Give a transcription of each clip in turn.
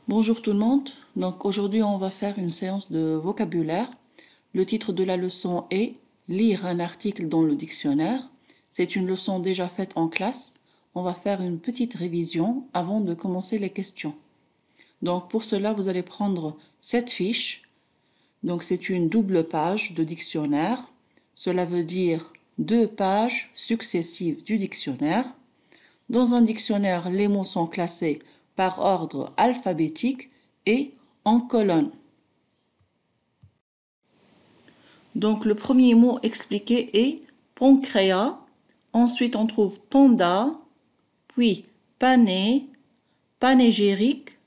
Bonjour tout le monde. Donc aujourd'hui on va faire une séance de vocabulaire. Le titre de la leçon est Lire un article dans le dictionnaire. C'est une leçon déjà faite en classe. On va faire une petite révision avant de commencer les questions. Donc pour cela vous allez prendre cette fiche. Donc c'est une double page de dictionnaire. Cela veut dire 2 pages successives du dictionnaire. Dans un dictionnaire, les mots sont classés par ordre alphabétique et en colonne. Donc le premier mot expliqué est pancréas. Ensuite on trouve panda, puis pané, panégérique,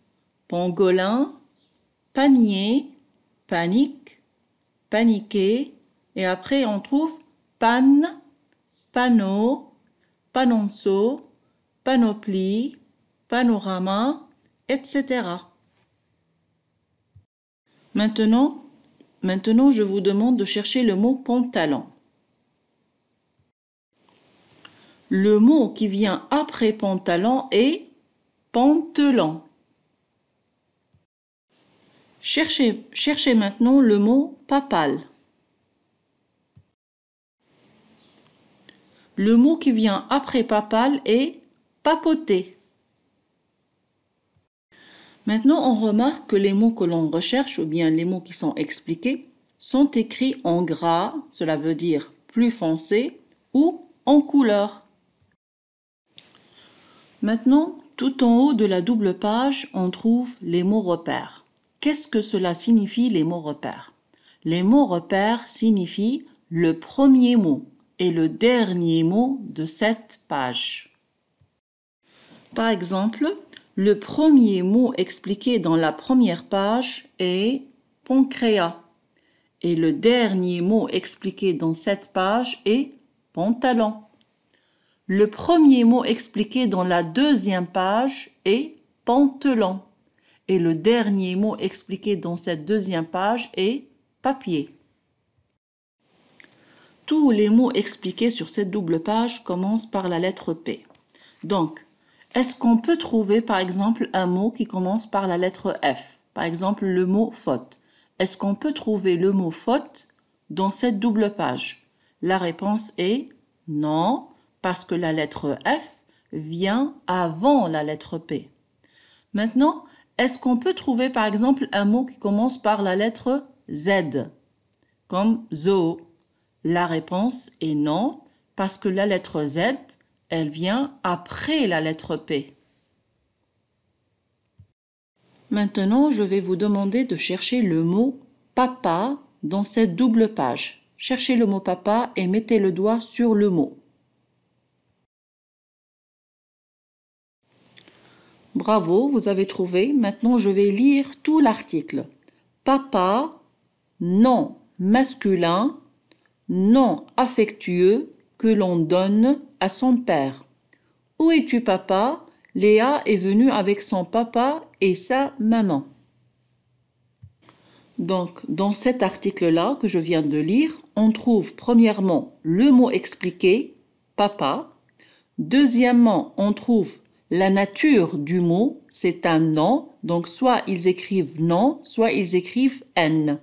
pangolin, panier, panique, paniquer. Et après on trouve panne, panneau, panonceau, panoplie, panorama, etc. Maintenant, je vous demande de chercher le mot pantalon. Le mot qui vient après pantalon est pantelon. Cherchez maintenant le mot papal. Le mot qui vient après papal est papoter. Maintenant, on remarque que les mots que l'on recherche, ou bien les mots qui sont expliqués, sont écrits en gras, cela veut dire plus foncé, ou en couleur. Maintenant, tout en haut de la double page, on trouve les mots repères. Qu'est-ce que cela signifie, les mots repères? Les mots repères signifient le premier mot et le dernier mot de cette page. Par exemple, le premier mot expliqué dans la première page est pancréas et le dernier mot expliqué dans cette page est pantalon. Le premier mot expliqué dans la deuxième page est pantelon et le dernier mot expliqué dans cette deuxième page est papier. Tous les mots expliqués sur cette double page commencent par la lettre P. Donc, est-ce qu'on peut trouver par exemple un mot qui commence par la lettre F? Par exemple le mot faute. Est-ce qu'on peut trouver le mot faute dans cette double page? La réponse est non, parce que la lettre F vient avant la lettre P. Maintenant, est-ce qu'on peut trouver par exemple un mot qui commence par la lettre Z, comme zoo? La réponse est non, parce que la lettre Z, elle vient après la lettre P. Maintenant, je vais vous demander de chercher le mot papa dans cette double page. Cherchez le mot papa et mettez le doigt sur le mot. Bravo, vous avez trouvé. Maintenant, je vais lire tout l'article. Papa, nom masculin, nom affectueux que l'on donne à son père. Où es-tu, papa? Léa est venue avec son papa et sa maman. Donc, dans cet article-là que je viens de lire, on trouve premièrement le mot expliqué, papa. Deuxièmement, on trouve la nature du mot, c'est un nom, donc soit ils écrivent non, soit ils écrivent N.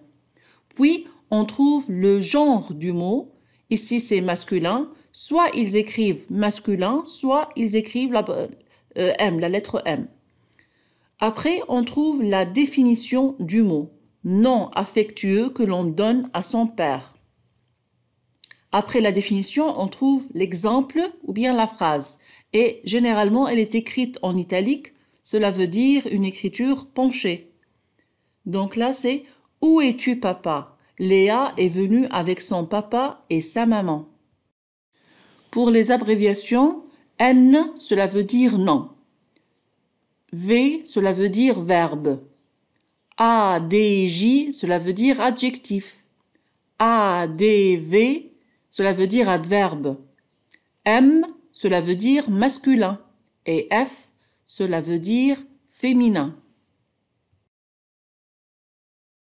Puis, on trouve le genre du mot, ici c'est masculin, soit ils écrivent masculin, soit ils écrivent la lettre M. Après, on trouve la définition du mot, nom affectueux que l'on donne à son père. Après la définition, on trouve l'exemple ou bien la phrase. Et généralement, elle est écrite en italique. Cela veut dire une écriture penchée. Donc là, c'est « Où es-tu, papa ?» Léa est venue avec son papa et sa maman. Pour les abréviations, N, cela veut dire non. V, cela veut dire verbe. A, D, J, cela veut dire adjectif. A, D, V, cela veut dire adverbe. M, cela veut dire masculin. Et F, cela veut dire féminin.